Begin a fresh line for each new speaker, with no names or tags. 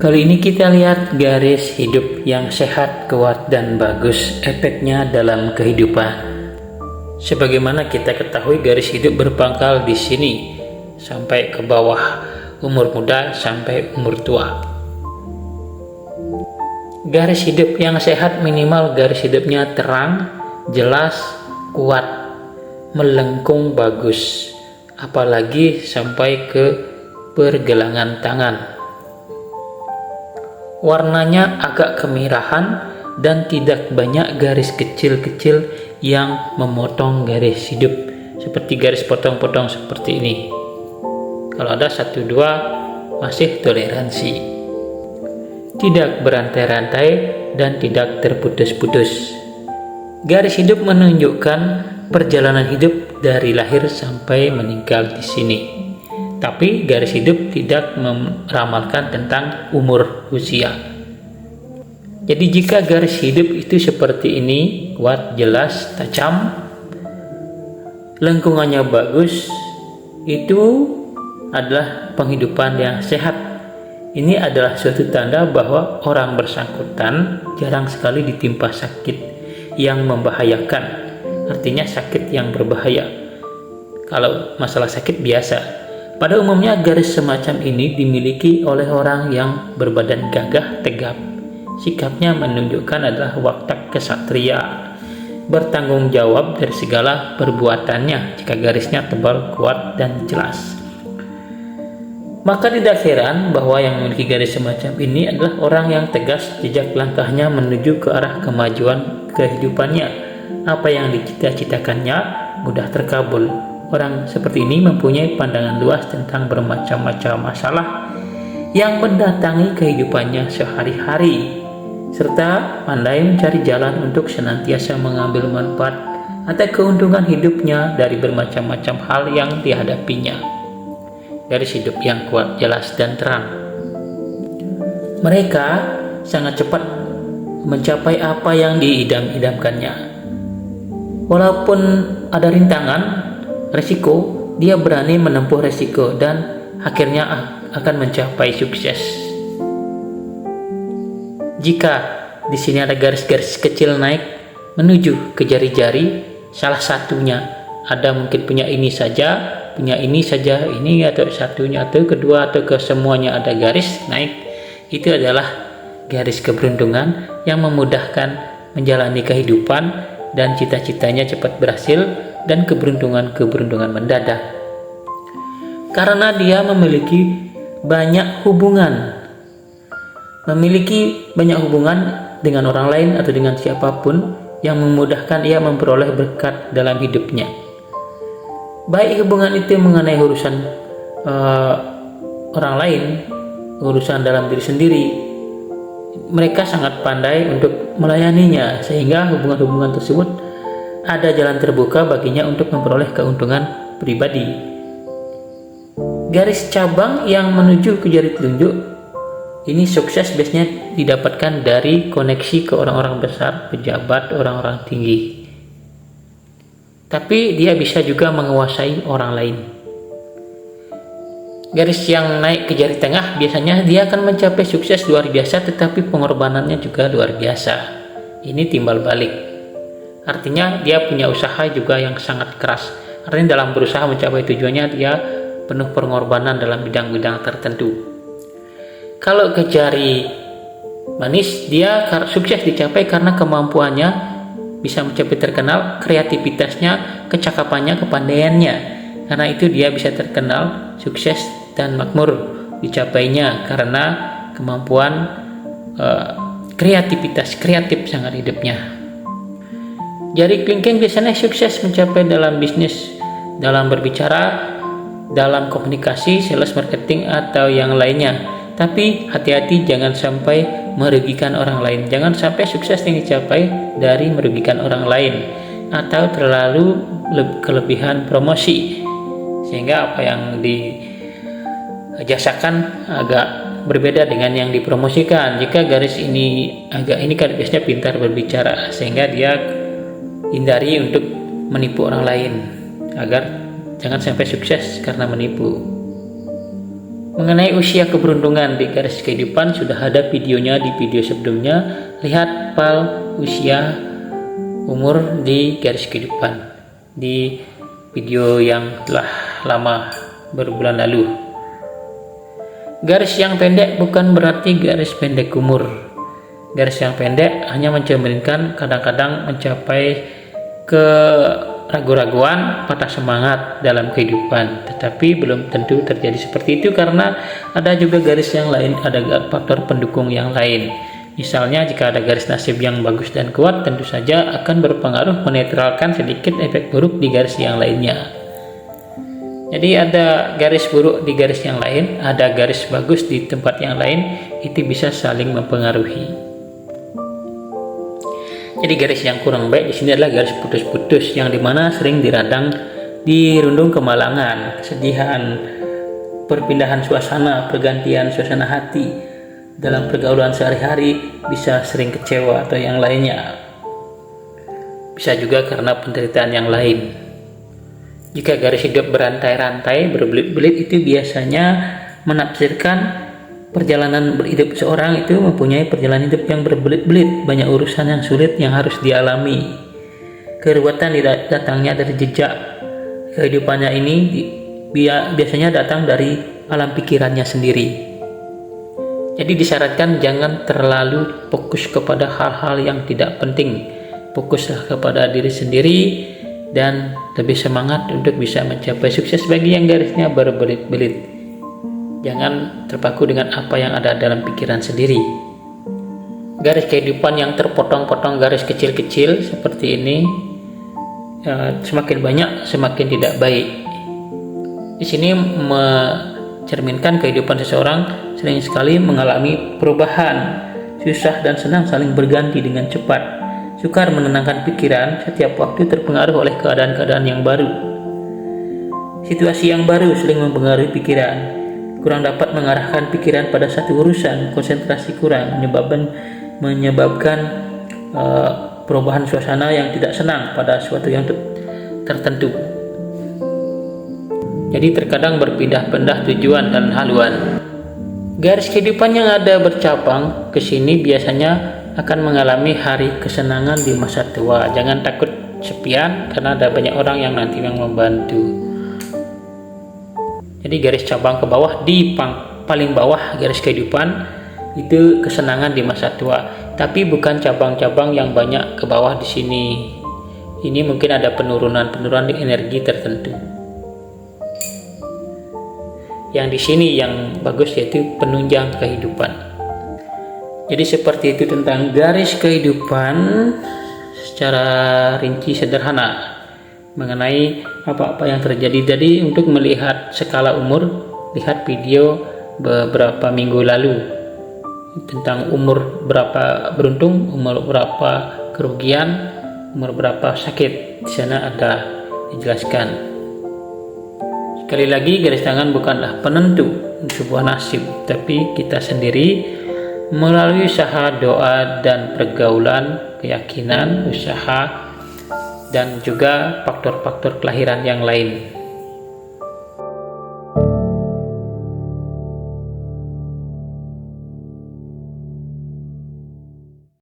Kali ini kita lihat garis hidup yang sehat, kuat, dan bagus, efeknya dalam kehidupan. Sebagaimana kita ketahui, garis hidup berpangkal di sini sampai ke bawah, umur muda sampai umur tua. Garis hidup yang sehat minimal garis hidupnya terang, jelas, kuat, melengkung, bagus, apalagi sampai ke pergelangan tangan. Warnanya agak kemerahan dan tidak banyak garis kecil-kecil yang memotong garis hidup, seperti garis potong-potong seperti ini. Kalau ada 1-2 masih toleransi. Tidak berantai-rantai dan tidak terputus-putus. Garis hidup menunjukkan perjalanan hidup dari lahir sampai meninggal di sini. Tapi garis hidup tidak meramalkan tentang umur usia. Jadi jika garis hidup itu seperti ini, kuat, jelas, tajam, lengkungannya bagus, itu adalah penghidupan yang sehat. Ini adalah suatu tanda bahwa orang bersangkutan jarang sekali ditimpa sakit yang membahayakan. Artinya sakit yang berbahaya. Kalau masalah sakit biasa. Pada umumnya garis semacam ini dimiliki oleh orang yang berbadan gagah, tegap. Sikapnya menunjukkan adalah watak kesatria, bertanggung jawab dari segala perbuatannya jika garisnya tebal, kuat, dan jelas. Maka tidak heran bahwa yang memiliki garis semacam ini adalah orang yang tegas jejak langkahnya menuju ke arah kemajuan kehidupannya. Apa yang dicita-citakannya mudah terkabul. Orang seperti ini mempunyai pandangan luas tentang bermacam-macam masalah yang mendatangi kehidupannya sehari-hari, serta pandai mencari jalan untuk senantiasa mengambil manfaat atau keuntungan hidupnya dari bermacam-macam hal yang dihadapinya. Garis hidup yang kuat, jelas, dan terang. Mereka sangat cepat mencapai apa yang diidam-idamkannya. Walaupun ada rintangan, resiko, dia berani menempuh resiko dan akhirnya akan mencapai sukses. Jika di sini ada garis-garis kecil naik menuju ke jari-jari, salah satunya ada mungkin punya ini saja, ini atau satunya atau kedua atau kesemuanya ada garis naik, itu adalah garis keberuntungan yang memudahkan menjalani kehidupan dan cita-citanya cepat berhasil dan keberuntungan mendadak. Karena dia memiliki banyak hubungan dengan orang lain atau dengan siapapun yang memudahkan ia memperoleh berkat dalam hidupnya. Baik hubungan itu mengenai urusan orang lain, urusan dalam diri sendiri, mereka sangat pandai untuk melayaninya sehingga hubungan-hubungan tersebut ada jalan terbuka baginya untuk memperoleh keuntungan pribadi. Garis cabang yang menuju ke jari telunjuk ini sukses biasanya didapatkan dari koneksi ke orang-orang besar, pejabat, orang-orang tinggi. Tapi dia bisa juga menguasai orang lain. Garis yang naik ke jari tengah biasanya dia akan mencapai sukses luar biasa, tetapi pengorbanannya juga luar biasa. Ini timbal balik. Artinya dia punya usaha juga yang sangat keras. Artinya dalam berusaha mencapai tujuannya dia penuh pengorbanan dalam bidang-bidang tertentu. Kalau ke jari manis, dia sukses dicapai karena kemampuannya bisa mencapai terkenal, kreativitasnya, kecakapannya, kepandaiannya. Karena itu dia bisa terkenal, sukses, dan makmur dicapainya karena kemampuan kreatif sangat hidupnya. Jari kelingking biasanya sukses mencapai dalam bisnis, dalam berbicara, dalam komunikasi, sales, marketing, atau yang lainnya. Tapi hati-hati jangan sampai merugikan orang lain. Jangan sampai sukses yang dicapai dari merugikan orang lain atau terlalu kelebihan promosi sehingga apa yang dijasakan agak berbeda dengan yang dipromosikan. Jika garis ini kan biasanya pintar berbicara sehingga dia hindari untuk menipu orang lain agar jangan sampai sukses karena menipu. Mengenai usia keberuntungan di garis kehidupan sudah ada videonya di video sebelumnya. Lihat file usia umur di garis kehidupan di video yang telah lama berbulan lalu. Garis yang pendek bukan berarti garis pendek umur. Garis yang pendek hanya mencerminkan kadang-kadang mencapai keraguan-raguan, patah semangat dalam kehidupan, tetapi belum tentu terjadi seperti itu karena ada juga garis yang lain, ada faktor pendukung yang lain. Misalnya jika ada garis nasib yang bagus dan kuat, tentu saja akan berpengaruh menetralkan sedikit efek buruk di garis yang lainnya. Jadi ada garis buruk di garis yang lain, ada garis bagus di tempat yang lain, itu bisa saling mempengaruhi. Jadi garis yang kurang baik di sini adalah garis putus-putus, yang dimana sering dirundung kemalangan, kesedihan, perpindahan suasana, pergantian suasana hati dalam pergaulan sehari-hari, bisa sering kecewa atau yang lainnya. Bisa juga karena penderitaan yang lain. Jika garis hidup berantai-rantai, berbelit-belit, itu biasanya menafsirkan perjalanan berhidup seorang itu mempunyai perjalanan hidup yang berbelit-belit, banyak urusan yang sulit yang harus dialami. Keruwetan datangnya dari jejak kehidupannya ini biasanya datang dari alam pikirannya sendiri. Jadi disarankan jangan terlalu fokus kepada hal-hal yang tidak penting. Fokuslah kepada diri sendiri dan lebih semangat untuk bisa mencapai sukses bagi yang garisnya berbelit-belit. Jangan terpaku dengan apa yang ada dalam pikiran sendiri. Garis kehidupan yang terpotong-potong garis kecil-kecil seperti ini semakin banyak semakin tidak baik. Di sini mencerminkan kehidupan seseorang sering sekali mengalami perubahan, susah dan senang saling berganti dengan cepat. Sukar menenangkan pikiran, setiap waktu terpengaruh oleh keadaan-keadaan yang baru. Situasi yang baru sering mempengaruhi pikiran. Kurang dapat mengarahkan pikiran pada satu urusan, konsentrasi kurang, menyebabkan perubahan suasana yang tidak senang pada suatu yang tertentu. Jadi terkadang berpindah-pindah tujuan dan haluan. Garis kehidupan yang ada bercabang ke sini biasanya akan mengalami hari kesenangan di masa tua. Jangan takut sepian karena ada banyak orang yang nanti yang membantu. Jadi garis cabang ke bawah di paling bawah garis kehidupan itu kesenangan di masa tua, tapi bukan cabang-cabang yang banyak ke bawah di sini. Ini mungkin ada penurunan di energi tertentu. Yang di sini yang bagus yaitu penunjang kehidupan. Jadi seperti itu tentang garis kehidupan secara rinci sederhana mengenai apa-apa yang terjadi. Jadi untuk melihat skala umur, lihat video beberapa minggu lalu tentang umur berapa beruntung, umur berapa kerugian, umur berapa sakit. Di sana ada dijelaskan. Sekali lagi, garis tangan bukanlah penentu sebuah nasib, tapi kita sendiri melalui usaha, doa, dan pergaulan, keyakinan, usaha, dan juga faktor-faktor kelahiran yang lain.